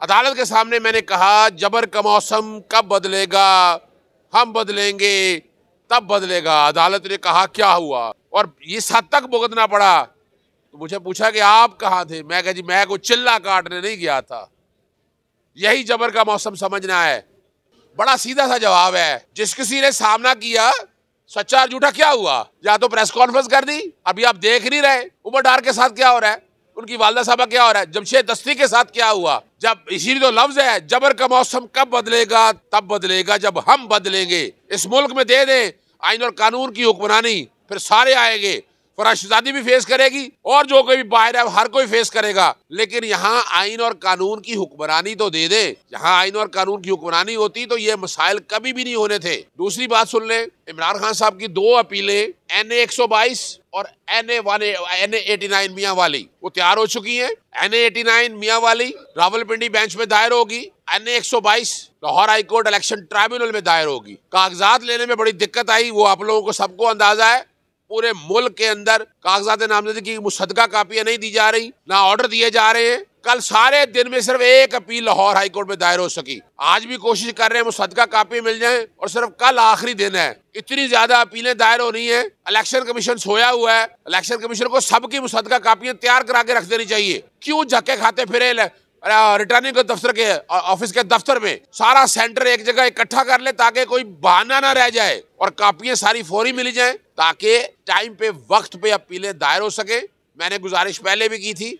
अदालत के सामने मैंने कहा जबर का मौसम कब बदलेगा, हम बदलेंगे तब बदलेगा। अदालत ने कहा क्या हुआ और इस हद तक भुगतना पड़ा। तो मुझे पूछा कि आप कहाँ थे। मैं कहा जी मैं कोई चिल्ला काटने नहीं गया था। यही जबर का मौसम समझना है। बड़ा सीधा सा जवाब है। जिस किसी ने सामना किया सच्चा और झूठा क्या हुआ, या तो प्रेस कॉन्फ्रेंस कर दी, अभी आप देख नहीं रहे उमर डार के साथ क्या हो रहा है, उनकी वालदा साहबा क्या हो रहा है, जमशेद दस्ती के साथ क्या हुआ। जब इसीलिए तो लफ्ज है जबर का मौसम कब बदलेगा, तब बदलेगा जब हम बदलेंगे। इस मुल्क में दे दें आइन और कानून की हुक्मरानी, फिर सारे आएंगे। फराज शहजादी भी फेस करेगी और जो कोई भी बाहर है हर कोई फेस करेगा। लेकिन यहाँ आइन और कानून की हुक्मरानी तो दे दे। यहाँ आइन और कानून की हुक्मरानी होती तो ये मसाइल कभी भी नहीं होने थे। दूसरी बात सुन ले, इमरान खान साहब की 2 अपीलें NA 122 और NA 89 मियाँ वाली वो तैयार हो चुकी हैं। NA 89 मियाँ वाली रावलपिंडी बेंच में दायर होगी। NA 122 Lahore high court election tribunal में दायर होगी। कागजात लेने में बड़ी दिक्कत आई, वो आप लोगों को सबको अंदाजा है। पूरे मुल्क के अंदर कागजात नामजदगी की मुसद्दका कापियां नहीं दी जा रही, ना ऑर्डर दिए जा रहे हैं। कल सारे दिन में सिर्फ एक अपील लाहौर हाई कोर्ट में दायर हो सकी। आज भी कोशिश कर रहे हैं मुसद्दका कापी मिल जाए और सिर्फ कल आखिरी दिन है। इतनी ज्यादा अपीलें दायर हो रही हैं। इलेक्शन कमीशन सोया हुआ है। इलेक्शन कमीशन को सबकी मुसद्दका कापियां तैयार करा के रख देनी चाहिए। क्यों झक्के खाते फिरे रिटर्निंग दफ्तर के ऑफिस के दफ्तर में। सारा सेंटर एक जगह इकट्ठा कर ले ताकि कोई बहाना ना रह जाए और कापियां सारी फौरी मिल जाए ताकि टाइम पे वक्त पे अपीलें दायर हो सके। मैंने गुजारिश पहले भी की थी,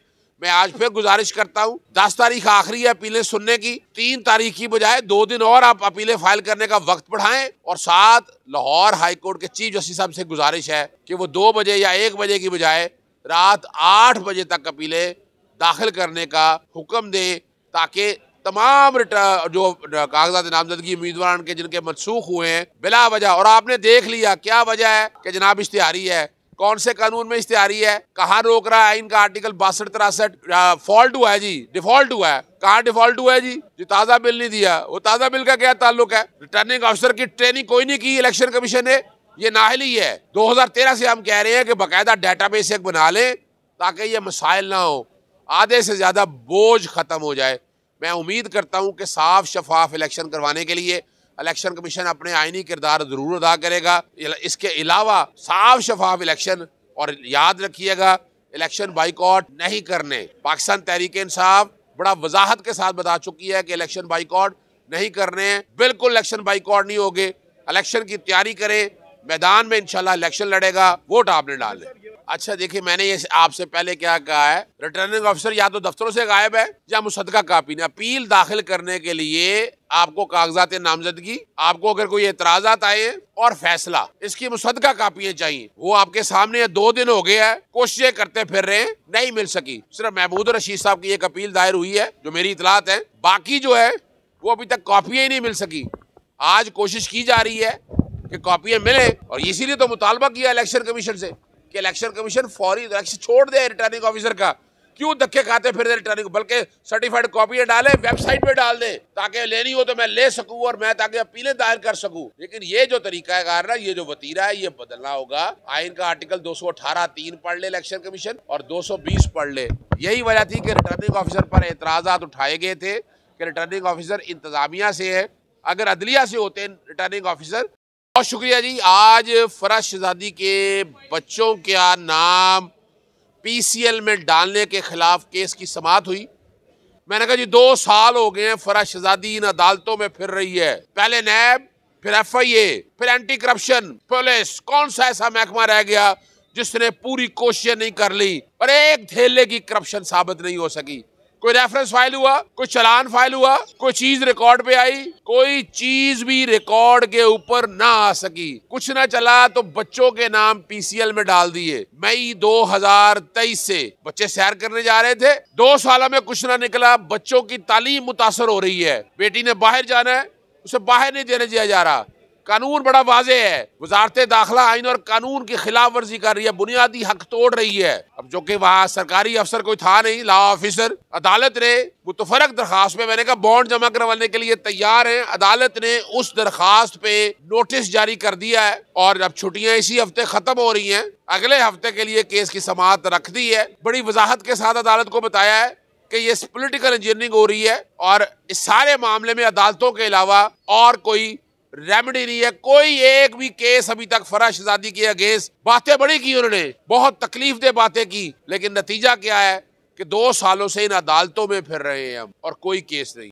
मैं आज फिर गुजारिश करता हूँ। 10 तारीख आखिरी है अपीलें सुनने की। 3 तारीख की बजाय 2 दिन और आप अपीलें फाइल करने का वक्त बढ़ाएं। और साथ लाहौर हाई कोर्ट के चीफ जस्टिस साहब से गुजारिश है कि वो 2 बजे या 1 बजे की बजाय रात 8 बजे तक अपीलें दाखिल करने का हुक्म दे ताकि तमाम जो कागजात नामजदगी उम्मीदवार के जिनके मनसूख हुए हैं बिला वजह, और आपने देख लिया क्या वजह है कि जनाब इश्तिहारी है। कौन से कानून में इश्तिहारी है, कहाँ रोक रहा है इनका आर्टिकल 62-63 फॉल्ट हुआ है जी, डिफॉल्ट हुआ है। कहाँ डिफॉल्ट हुआ है जी ताज़ा बिल नहीं दिया। वो ताज़ा बिल का क्या ताल्लुक है। रिटर्निंग अफसर की ट्रेनिंग कोई नहीं की इलेक्शन कमीशन ने, ये नाहली है। 2013 से हम कह रहे हैं कि बाकायदा डेटाबेस एक बना लें ताकि ये मसाइल ना हो, आधे से ज्यादा बोझ खत्म हो जाए। मैं उम्मीद करता हूं कि साफ शफाफ इलेक्शन करवाने के लिए इलेक्शन कमीशन अपने आईनी किरदार जरूर अदा करेगा। इसके अलावा साफ शफाफ इलेक्शन, और याद रखिएगा इलेक्शन बाइकआउट नहीं करने। पाकिस्तान तहरीक इंसाफ बड़ा वजाहत के साथ बता चुकी है कि इलेक्शन बाइकआउट नहीं करने हैं। बिल्कुल इलेक्शन बाइकआउट नहीं होगे। इलेक्शन की तैयारी करें, मैदान में इंशाल्लाह इलेक्शन लड़ेगा, वोट आपने डालने। अच्छा देखिए, मैंने ये आपसे पहले क्या कहा है, रिटर्निंग ऑफिसर या तो दफ्तरों से गायब है या मुसद्दका कापी ने। अपील दाखिल करने के लिए आपको कागजात नामजदगी, आपको अगर कोई एतराजात आए और फैसला, इसकी मुसद्दका कापियां चाहिए। वो आपके सामने 2 दिन हो गए हैं, कोशिशें करते फिर रहे हैं, नहीं मिल सकी। सिर्फ महमूद रशीद साहब की एक अपील दायर हुई है जो मेरी इतलात है, बाकी जो है वो अभी तक कॉपियां ही नहीं मिल सकी। आज कोशिश की जा रही है कि कॉपियां मिले, और इसीलिए तो मुतालबा किया इलेक्शन कमीशन से कि इलेक्शन कमीशन फौरी इलेक्शन छोड़ दे रिटर्निंग ऑफिसर का। क्यों धक्के खाते फिर रिटर्निंग, बल्कि सर्टिफाइड कॉपियां डाले, वेबसाइट पे डाल दे ताकि लेनी हो तो मैं ले सकूं और मैं ताकि अपीलें दायर कर सकूं। लेकिन ये जो तरीका है, ये जो वतीरा है, ये बदलना होगा। आइन का आर्टिकल 218(3) पढ़ ले इलेक्शन कमीशन और 220 पढ़ ले। यही वजह थी कि रिटर्निंग ऑफिसर पर एतराजात उठाए गए थे कि रिटर्निंग ऑफिसर इंतजामिया से है, अगर अदलिया से होते रिटर्निंग ऑफिसर। बहुत शुक्रिया जी। आज फराज शहजादी के बच्चों का नाम PCL में डालने के खिलाफ केस की समाअत हुई। मैंने कहा जी 2 साल हो गए हैं फराज शहजादी इन अदालतों में फिर रही है। पहले नैब, फिर FIA, फिर एंटी करप्शन पुलिस। कौन सा ऐसा महकमा रह गया जिसने पूरी कोशिश नहीं कर ली और एक थैले की करप्शन साबित नहीं हो सकी। कोई रेफरेंस फाइल हुआ, कोई चलान फाइल हुआ, कोई चीज रिकॉर्ड पे आई, कोई चीज भी रिकॉर्ड के ऊपर ना आ सकी। कुछ ना चला तो बच्चों के नाम PCL में डाल दिए। मई 2023 से बच्चे सैर करने जा रहे थे, 2 सालों में कुछ ना निकला। बच्चों की तालीम मुतासर हो रही है। बेटी ने बाहर जाना है, उसे बाहर नहीं देने दिया जा रहा। कानून बड़ा वाज़ेह है, वजारत दाखिला आइन और कानून की खिलाफ वर्जी कर रही है, बुनियादी हक तोड़ रही है। अब जो कि वहाँ सरकारी अफसर कोई था नहीं, लॉ ऑफिसर, अदालत ने मुतफरक दरखास्त पे, मैंने कहा बॉन्ड जमा करवाने के लिए तैयार हैं, अदालत ने उस दरखास्त पे नोटिस जारी कर दिया है। और अब छुट्टियां इसी हफ्ते खत्म हो रही हैं, अगले हफ्ते के लिए केस की समाअत रख दी है। बड़ी वजाहत के साथ अदालत को बताया है कि ये पॉलिटिकल इंजीनियरिंग हो रही है और इस सारे मामले में अदालतों के अलावा और कोई रेमेडी नहीं है। कोई एक भी केस अभी तक फराह शहजादी के अगेंस्ट, बातें बड़ी की उन्होंने, बहुत तकलीफ दे बातें की, लेकिन नतीजा क्या है कि 2 सालों से इन अदालतों में फिर रहे हैं हम और कोई केस नहीं।